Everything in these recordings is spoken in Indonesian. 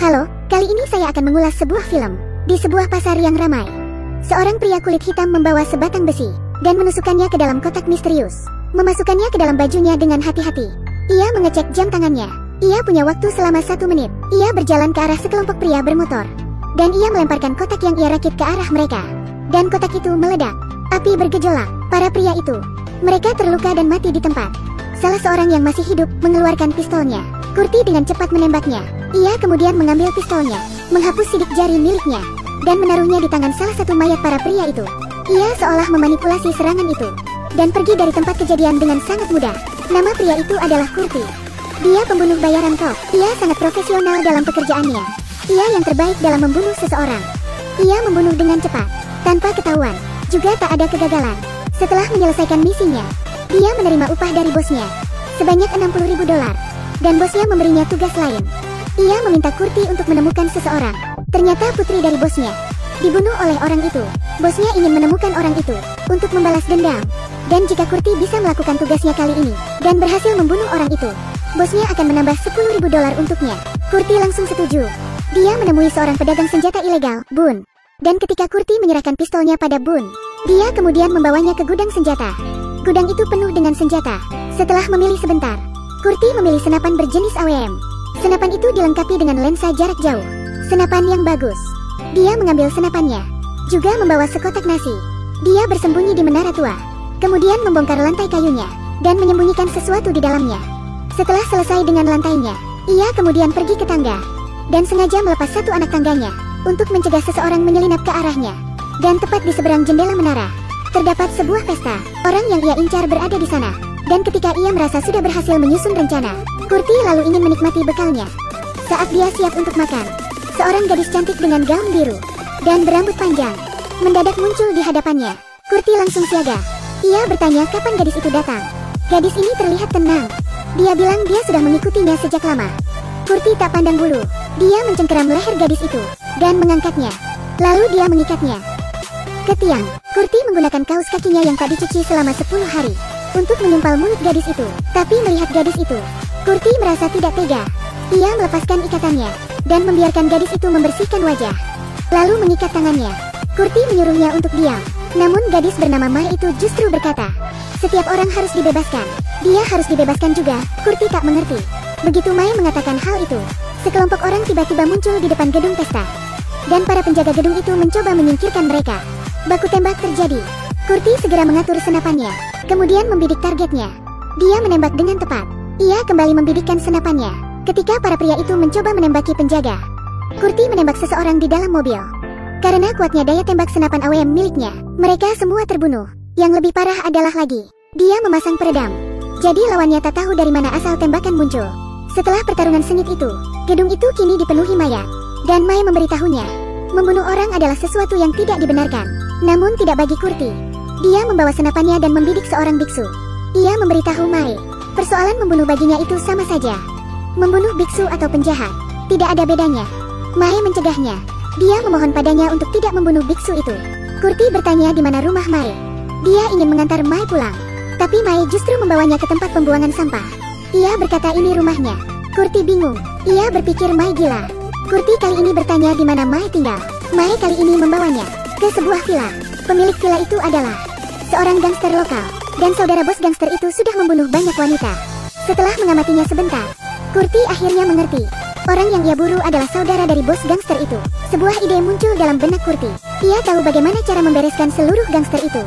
Halo, kali ini saya akan mengulas sebuah film. Di sebuah pasar yang ramai, seorang pria kulit hitam membawa sebatang besi dan menusukkannya ke dalam kotak misterius. Memasukkannya ke dalam bajunya dengan hati-hati. Ia mengecek jam tangannya. Ia punya waktu selama 1 menit. Ia berjalan ke arah sekelompok pria bermotor, dan ia melemparkan kotak yang ia rakit ke arah mereka. Dan kotak itu meledak. Api bergejolak. Para pria itu, mereka terluka dan mati di tempat. Salah seorang yang masih hidup mengeluarkan pistolnya. Kurti dengan cepat menembaknya. Ia kemudian mengambil pistolnya, menghapus sidik jari miliknya, dan menaruhnya di tangan salah satu mayat para pria itu. Ia seolah memanipulasi serangan itu, dan pergi dari tempat kejadian dengan sangat mudah. Nama pria itu adalah Kurti. Dia pembunuh bayaran top. Ia sangat profesional dalam pekerjaannya. Ia yang terbaik dalam membunuh seseorang. Ia membunuh dengan cepat, tanpa ketahuan. Juga tak ada kegagalan. Setelah menyelesaikan misinya, dia menerima upah dari bosnya sebanyak $60.000, dan bosnya memberinya tugas lain. Ia meminta Kurti untuk menemukan seseorang. Ternyata putri dari bosnya dibunuh oleh orang itu. Bosnya ingin menemukan orang itu untuk membalas dendam. Dan jika Kurti bisa melakukan tugasnya kali ini dan berhasil membunuh orang itu, bosnya akan menambah $10.000 untuknya. Kurti langsung setuju. Dia menemui seorang pedagang senjata ilegal, Bun. Dan ketika Kurti menyerahkan pistolnya pada Bun, dia kemudian membawanya ke gudang senjata. Gudang itu penuh dengan senjata. Setelah memilih sebentar, Kurti memilih senapan berjenis AWM. Senapan itu dilengkapi dengan lensa jarak jauh. Senapan yang bagus. Dia mengambil senapannya, juga membawa sekotak nasi. Dia bersembunyi di menara tua, kemudian membongkar lantai kayunya, dan menyembunyikan sesuatu di dalamnya. Setelah selesai dengan lantainya, ia kemudian pergi ke tangga, dan sengaja melepas satu anak tangganya, untuk mencegah seseorang menyelinap ke arahnya. Dan tepat di seberang jendela menara, terdapat sebuah pesta. Orang yang ia incar berada di sana. Dan ketika ia merasa sudah berhasil menyusun rencana, Kurti lalu ingin menikmati bekalnya. Saat dia siap untuk makan, seorang gadis cantik dengan gaun biru dan berambut panjang mendadak muncul di hadapannya. Kurti langsung siaga. Ia bertanya kapan gadis itu datang. Gadis ini terlihat tenang. Dia bilang dia sudah mengikutinya sejak lama. Kurti tak pandang bulu. Dia mencengkeram leher gadis itu dan mengangkatnya. Lalu dia mengikatnya ke tiang. Kurti menggunakan kaos kakinya yang tak dicuci selama 10 hari untuk menyumpal mulut gadis itu. Tapi melihat gadis itu, Kurti merasa tidak tega. Ia melepaskan ikatannya dan membiarkan gadis itu membersihkan wajah, lalu mengikat tangannya. Kurti menyuruhnya untuk diam. Namun gadis bernama Mai itu justru berkata, setiap orang harus dibebaskan. Dia harus dibebaskan juga. Kurti tak mengerti. Begitu Mai mengatakan hal itu, sekelompok orang tiba-tiba muncul di depan gedung pesta, dan para penjaga gedung itu mencoba menyingkirkan mereka. Baku tembak terjadi. Kurti segera mengatur senapannya, kemudian membidik targetnya. Dia menembak dengan tepat. Ia kembali membidikkan senapannya. Ketika para pria itu mencoba menembaki penjaga, Kurti menembak seseorang di dalam mobil. Karena kuatnya daya tembak senapan AWM miliknya, mereka semua terbunuh. Yang lebih parah adalah lagi, dia memasang peredam. Jadi lawannya tak tahu dari mana asal tembakan muncul. Setelah pertarungan sengit itu, gedung itu kini dipenuhi mayat. Dan Mai memberitahunya, membunuh orang adalah sesuatu yang tidak dibenarkan. Namun tidak bagi Kurti. Dia membawa senapannya dan membidik seorang biksu. Ia memberitahu Mai, persoalan membunuh baginya itu sama saja. Membunuh biksu atau penjahat, tidak ada bedanya. Mai mencegahnya. Dia memohon padanya untuk tidak membunuh biksu itu. Kurti bertanya di mana rumah Mai. Dia ingin mengantar Mai pulang, tapi Mai justru membawanya ke tempat pembuangan sampah. Ia berkata ini rumahnya. Kurti bingung. Ia berpikir Mai gila. Kurti kali ini bertanya di mana Mai tinggal. Mai kali ini membawanya ke sebuah villa. Pemilik villa itu adalah seorang gangster lokal, dan saudara bos gangster itu sudah membunuh banyak wanita. Setelah mengamatinya sebentar, Kurti akhirnya mengerti. Orang yang ia buru adalah saudara dari bos gangster itu. Sebuah ide muncul dalam benak Kurti. Ia tahu bagaimana cara membereskan seluruh gangster itu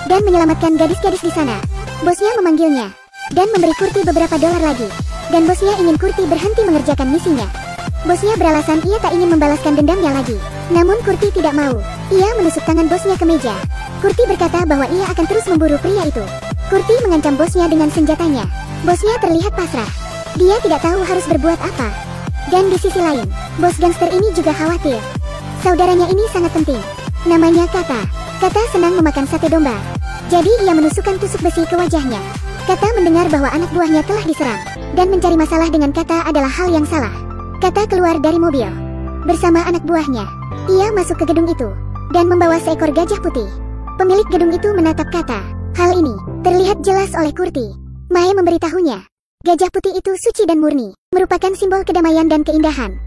dan menyelamatkan gadis-gadis di sana. Bosnya memanggilnya dan memberi Kurti beberapa dolar lagi. Dan bosnya ingin Kurti berhenti mengerjakan misinya. Bosnya beralasan ia tak ingin membalaskan dendamnya lagi. Namun Kurti tidak mau. Ia menusuk tangan bosnya ke meja. Kurti berkata bahwa ia akan terus memburu pria itu. Kurti mengancam bosnya dengan senjatanya. Bosnya terlihat pasrah. Dia tidak tahu harus berbuat apa. Dan di sisi lain, bos gangster ini juga khawatir. Saudaranya ini sangat penting. Namanya Kata. Kata senang memakan sate domba. Jadi ia menusukkan tusuk besi ke wajahnya. Kata mendengar bahwa anak buahnya telah diserang, dan mencari masalah dengan Kata adalah hal yang salah. Kata keluar dari mobil bersama anak buahnya. Ia masuk ke gedung itu dan membawa seekor gajah putih. Pemilik gedung itu menatap Kata. Hal ini terlihat jelas oleh Kurti. Mai memberitahunya, gajah putih itu suci dan murni, merupakan simbol kedamaian dan keindahan.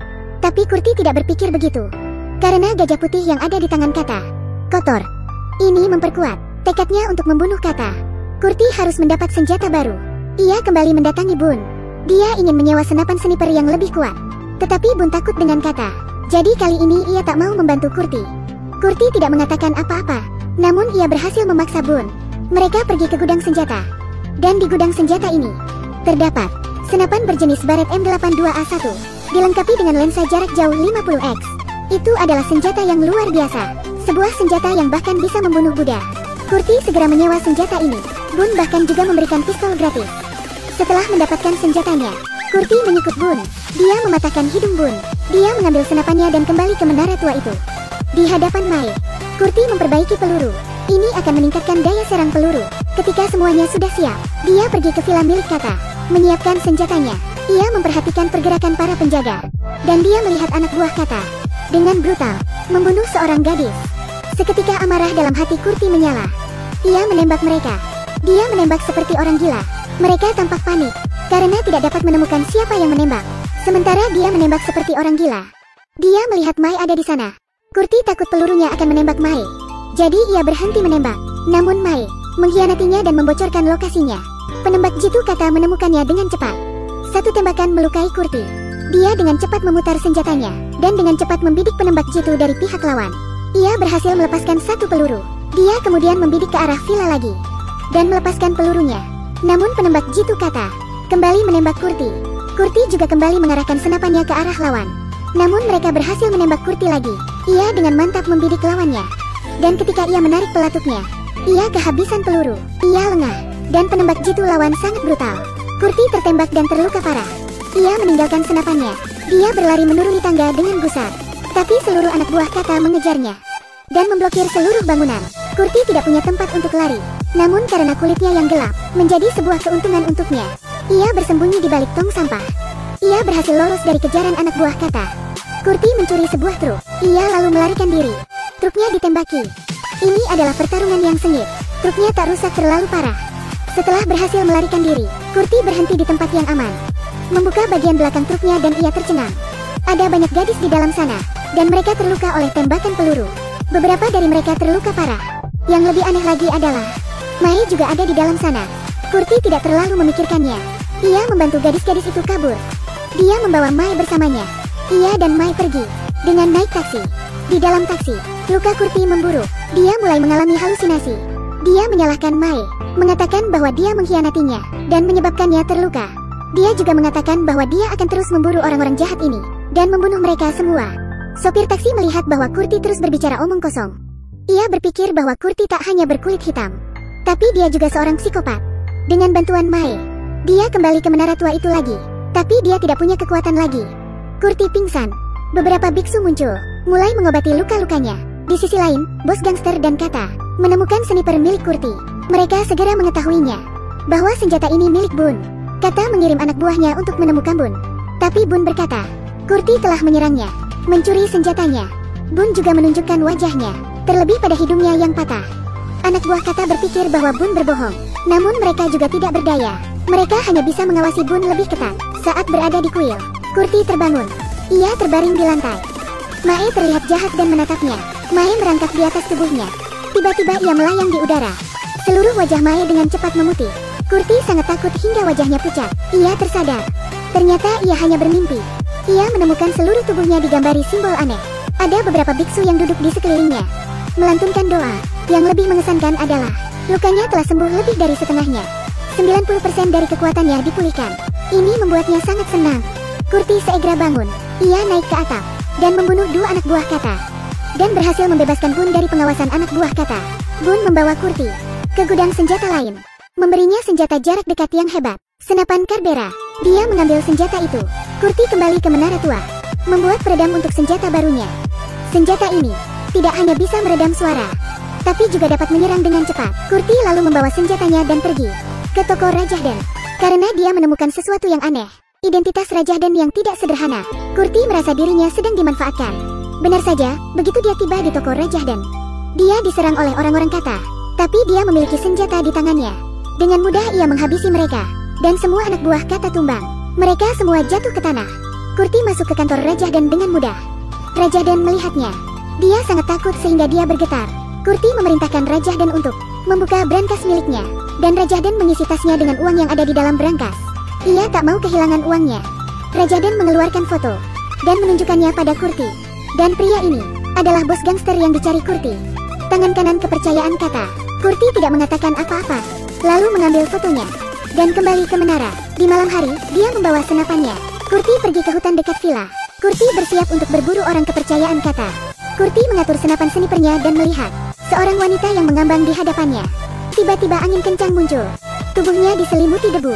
Tapi Kurti tidak berpikir begitu. Karena gajah putih yang ada di tangan Kata kotor. Ini memperkuat tekadnya untuk membunuh Kata. Kurti harus mendapat senjata baru. Ia kembali mendatangi Bun. Dia ingin menyewa senapan sniper yang lebih kuat. Tetapi Bun takut dengan Kata. Jadi kali ini ia tak mau membantu Kurti. Kurti tidak mengatakan apa-apa. Namun ia berhasil memaksa Bun. Mereka pergi ke gudang senjata. Dan di gudang senjata ini terdapat senapan berjenis Barrett M82A1 dilengkapi dengan lensa jarak jauh 50x. Itu adalah senjata yang luar biasa. Sebuah senjata yang bahkan bisa membunuh Buddha. Kurti segera menyewa senjata ini. Bun bahkan juga memberikan pistol gratis. Setelah mendapatkan senjatanya, Kurti menyikut Bun. Dia mematahkan hidung Bun. Dia mengambil senapannya dan kembali ke menara tua itu. Di hadapan Mai, Kurti memperbaiki peluru. Ini akan meningkatkan daya serang peluru. Ketika semuanya sudah siap, dia pergi ke villa milik Kata, menyiapkan senjatanya. Ia memperhatikan pergerakan para penjaga. Dan dia melihat anak buah Kata dengan brutal membunuh seorang gadis. Seketika amarah dalam hati Kurti menyala. Ia menembak mereka. Dia menembak seperti orang gila. Mereka tampak panik karena tidak dapat menemukan siapa yang menembak. Sementara dia menembak seperti orang gila. Dia melihat Mai ada di sana. Kurti takut pelurunya akan menembak Mai. Jadi ia berhenti menembak. Namun Mai mengkhianatinya dan membocorkan lokasinya. Penembak jitu Kata menemukannya dengan cepat. Satu tembakan melukai Kurti. Dia dengan cepat memutar senjatanya dan dengan cepat membidik penembak jitu dari pihak lawan. Ia berhasil melepaskan satu peluru. Dia kemudian membidik ke arah villa lagi dan melepaskan pelurunya. Namun penembak jitu Kata kembali menembak Kurti. Kurti juga kembali mengarahkan senapannya ke arah lawan. Namun mereka berhasil menembak Kurti lagi. Ia dengan mantap membidik lawannya. Dan ketika ia menarik pelatuknya, ia kehabisan peluru. Ia lengah. Dan penembak jitu lawan sangat brutal. Kurti tertembak dan terluka parah. Ia meninggalkan senapannya. Dia berlari menuruni tangga dengan gusar. Tapi seluruh anak buah Kata mengejarnya dan memblokir seluruh bangunan. Kurti tidak punya tempat untuk lari. Namun karena kulitnya yang gelap, menjadi sebuah keuntungan untuknya. Ia bersembunyi di balik tong sampah. Ia berhasil lolos dari kejaran anak buah Kata. Kurti mencuri sebuah truk. Ia lalu melarikan diri. Truknya ditembaki. Ini adalah pertarungan yang sengit. Truknya tak rusak terlalu parah. Setelah berhasil melarikan diri, Kurti berhenti di tempat yang aman. Membuka bagian belakang truknya dan ia tercengang. Ada banyak gadis di dalam sana, dan mereka terluka oleh tembakan peluru. Beberapa dari mereka terluka parah. Yang lebih aneh lagi adalah Mai juga ada di dalam sana. Kurti tidak terlalu memikirkannya. Ia membantu gadis-gadis itu kabur. Dia membawa Mai bersamanya. Ia dan Mai pergi dengan naik taksi. Di dalam taksi, luka Kurti memburuk. Dia mulai mengalami halusinasi. Dia menyalahkan Mai, mengatakan bahwa dia mengkhianatinya dan menyebabkannya terluka. Dia juga mengatakan bahwa dia akan terus memburu orang-orang jahat ini dan membunuh mereka semua. Sopir taksi melihat bahwa Kurti terus berbicara omong kosong. Ia berpikir bahwa Kurti tak hanya berkulit hitam, tapi dia juga seorang psikopat. Dengan bantuan Mai, dia kembali ke menara tua itu lagi. Tapi dia tidak punya kekuatan lagi. Kurti pingsan. Beberapa biksu muncul, mulai mengobati luka-lukanya. Di sisi lain, bos gangster dan Kata menemukan sniper milik Kurti. Mereka segera mengetahuinya bahwa senjata ini milik Bun. Kata mengirim anak buahnya untuk menemukan Bun. Tapi Bun berkata, Kurti telah menyerangnya, mencuri senjatanya. Bun juga menunjukkan wajahnya, terlebih pada hidungnya yang patah. Anak buah Kata berpikir bahwa Bun berbohong. Namun mereka juga tidak berdaya. Mereka hanya bisa mengawasi Bun lebih ketat. Saat berada di kuil, Kurti terbangun. Ia terbaring di lantai. Mae terlihat jahat dan menatapnya. Mae merangkak di atas tubuhnya. Tiba-tiba ia melayang di udara. Seluruh wajah Mae dengan cepat memutih. Kurti sangat takut hingga wajahnya pucat. Ia tersadar. Ternyata ia hanya bermimpi. Ia menemukan seluruh tubuhnya digambari simbol aneh. Ada beberapa biksu yang duduk di sekelilingnya, melantunkan doa. Yang lebih mengesankan adalah lukanya telah sembuh lebih dari setengahnya. 90% dari kekuatannya dipulihkan. Ini membuatnya sangat senang. Kurti segera bangun. Ia naik ke atap dan membunuh dua anak buah Kata dan berhasil membebaskan Bun dari pengawasan anak buah Kata. Bun membawa Kurti ke gudang senjata lain, memberinya senjata jarak dekat yang hebat, senapan Carbera. Dia mengambil senjata itu. Kurti kembali ke menara tua, membuat peredam untuk senjata barunya. Senjata ini tidak hanya bisa meredam suara, tapi juga dapat menyerang dengan cepat. Kurti lalu membawa senjatanya dan pergi ke toko Rajahdan. Karena dia menemukan sesuatu yang aneh, identitas Rajahdan yang tidak sederhana. Kurti merasa dirinya sedang dimanfaatkan. Benar saja, begitu dia tiba di toko Rajahdan, dia diserang oleh orang-orang Kata, tapi dia memiliki senjata di tangannya. Dengan mudah ia menghabisi mereka, dan semua anak buah Kata tumbang. Mereka semua jatuh ke tanah. Kurti masuk ke kantor Raja Dan dengan mudah. Raja Dan melihatnya. Dia sangat takut sehingga dia bergetar. Kurti memerintahkan Raja Dan untuk membuka brankas miliknya. Dan Raja Dan mengisi tasnya dengan uang yang ada di dalam brankas. Ia tak mau kehilangan uangnya. Raja Dan mengeluarkan foto dan menunjukkannya pada Kurti. Dan pria ini adalah bos gangster yang dicari Kurti. Tangan kanan kepercayaan kata. Kurti tidak mengatakan apa-apa, lalu mengambil fotonya dan kembali ke menara. Di malam hari, dia membawa senapannya. Kurti pergi ke hutan dekat villa. Kurti bersiap untuk berburu orang kepercayaan kata. Kurti mengatur senapan snipernya dan melihat seorang wanita yang mengambang di hadapannya. Tiba-tiba angin kencang muncul. Tubuhnya diselimuti debu.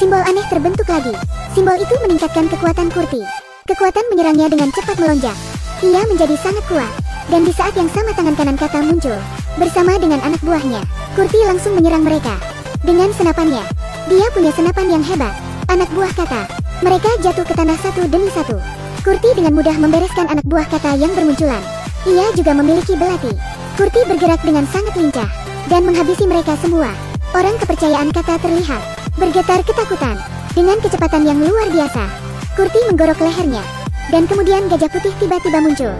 Simbol aneh terbentuk lagi. Simbol itu meningkatkan kekuatan Kurti. Kekuatan menyerangnya dengan cepat melonjak. Ia menjadi sangat kuat. Dan di saat yang sama tangan kanan kata muncul. Bersama dengan anak buahnya. Kurti langsung menyerang mereka. Dengan senapannya. Dia punya senapan yang hebat. Anak buah kata. Mereka jatuh ke tanah satu demi satu. Kurti dengan mudah membereskan anak buah kata yang bermunculan. Ia juga memiliki belati. Kurti bergerak dengan sangat lincah. Dan menghabisi mereka semua. Orang kepercayaan kata terlihat bergetar ketakutan. Dengan kecepatan yang luar biasa. Kurti menggorok lehernya. Dan kemudian gajah putih tiba-tiba muncul.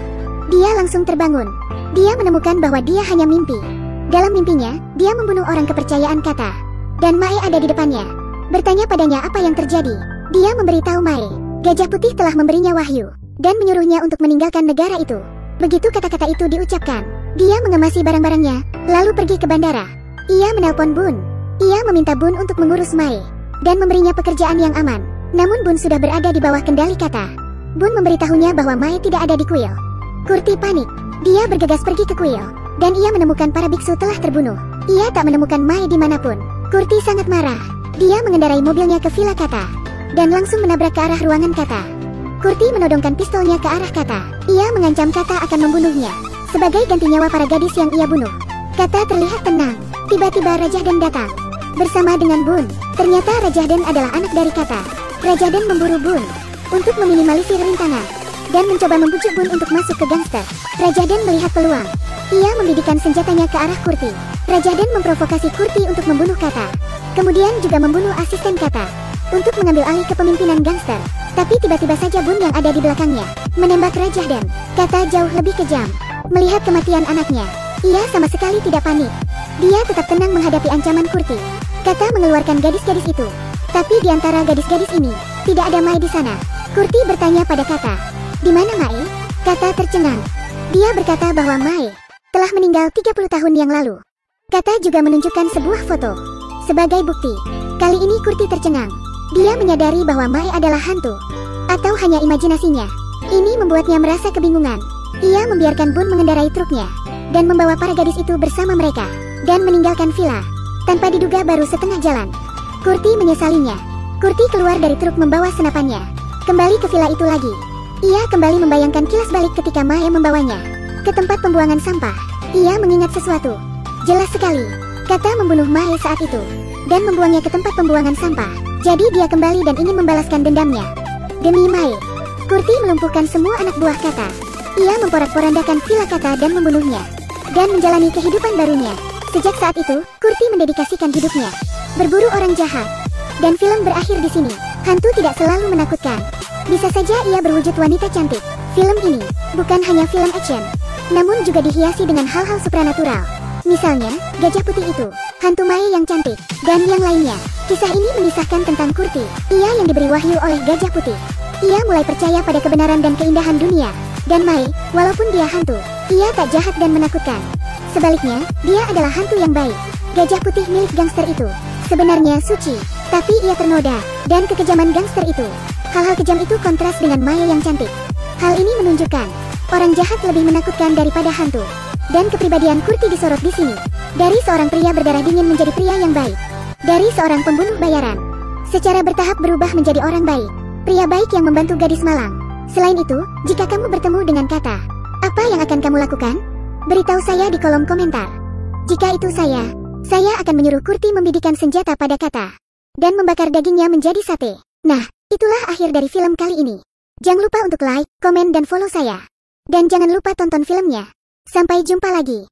Dia langsung terbangun. Dia menemukan bahwa dia hanya mimpi. Dalam mimpinya, dia membunuh orang kepercayaan kata. Dan Mae ada di depannya. Bertanya padanya apa yang terjadi. Dia memberitahu Mae. Gajah putih telah memberinya wahyu. Dan menyuruhnya untuk meninggalkan negara itu. Begitu kata-kata itu diucapkan, dia mengemasi barang-barangnya, lalu pergi ke bandara. Ia menelpon Bun. Ia meminta Bun untuk mengurus Mae. Dan memberinya pekerjaan yang aman. Namun Bun sudah berada di bawah kendali kata. Bun memberitahunya bahwa Mae tidak ada di kuil. Kurti panik. Dia bergegas pergi ke kuil. Dan ia menemukan para biksu telah terbunuh. Ia tak menemukan Mae dimanapun. Kurti sangat marah. Dia mengendarai mobilnya ke villa kata. Dan langsung menabrak ke arah ruangan kata. Kurti menodongkan pistolnya ke arah kata. Ia mengancam kata akan membunuhnya. Sebagai ganti nyawa para gadis yang ia bunuh. Kata terlihat tenang. Tiba-tiba Raja Dan datang. Bersama dengan Bun. Ternyata Raja Dan adalah anak dari kata. Raja Dan memburu Bun. Untuk meminimalisir rintangan. Dan mencoba membujuk Bun untuk masuk ke gangster. Raja Dan melihat peluang. Ia membidikkan senjatanya ke arah Kurti. Raja Dan memprovokasi Kurti untuk membunuh kata. Kemudian juga membunuh asisten kata. Untuk mengambil alih kepemimpinan gangster. Tapi tiba-tiba saja Bun yang ada di belakangnya menembak Raja Dan. Kata jauh lebih kejam. Melihat kematian anaknya, ia sama sekali tidak panik. Dia tetap tenang menghadapi ancaman Kurti. Kata mengeluarkan gadis-gadis itu. Tapi di antara gadis-gadis ini, tidak ada Mae di sana. Kurti bertanya pada kata. Di mana Mae? Kata tercengang. Dia berkata bahwa Mae telah meninggal 30 tahun yang lalu. Kata juga menunjukkan sebuah foto. Sebagai bukti. Kali ini Kurti tercengang. Dia menyadari bahwa Mae adalah hantu. Atau hanya imajinasinya. Ini membuatnya merasa kebingungan. Ia membiarkan Bun mengendarai truknya. Dan membawa para gadis itu bersama mereka. Dan meninggalkan villa. Tanpa diduga baru setengah jalan. Kurti menyesalinya. Kurti keluar dari truk membawa senapannya. Kembali ke villa itu lagi. Ia kembali membayangkan kilas balik ketika Mae membawanya ke tempat pembuangan sampah. Ia mengingat sesuatu. Jelas sekali. Kata membunuh Mae saat itu. Dan membuangnya ke tempat pembuangan sampah. Jadi dia kembali dan ingin membalaskan dendamnya. Demi Mae. Kurti melumpuhkan semua anak buah kata. Ia memporak-porandakan villa kata dan membunuhnya. Dan menjalani kehidupan barunya. Sejak saat itu, Kurti mendedikasikan hidupnya berburu orang jahat. Dan film berakhir di sini. Hantu tidak selalu menakutkan. Bisa saja ia berwujud wanita cantik. Film ini bukan hanya film action, namun juga dihiasi dengan hal-hal supranatural. Misalnya, gajah putih itu, hantu Mae yang cantik, dan yang lainnya. Kisah ini mengisahkan tentang Kurti. Ia yang diberi wahyu oleh gajah putih. Ia mulai percaya pada kebenaran dan keindahan dunia. Dan Mae, walaupun dia hantu, ia tak jahat dan menakutkan. Sebaliknya, dia adalah hantu yang baik. Gajah putih milik gangster itu sebenarnya suci, tapi ia ternoda, dan kekejaman gangster itu. Hal-hal kejam itu kontras dengan Mae yang cantik. Hal ini menunjukkan, orang jahat lebih menakutkan daripada hantu. Dan kepribadian Kurti disorot di sini. Dari seorang pria berdarah dingin menjadi pria yang baik. Dari seorang pembunuh bayaran. Secara bertahap berubah menjadi orang baik. Pria baik yang membantu gadis malang. Selain itu, jika kamu bertemu dengan kata, apa yang akan kamu lakukan? Beritahu saya di kolom komentar. Jika itu saya akan menyuruh Kurti membidikan senjata pada kata. Dan membakar dagingnya menjadi sate. Nah, itulah akhir dari film kali ini. Jangan lupa untuk like, komen dan follow saya. Dan jangan lupa tonton filmnya. Sampai jumpa lagi.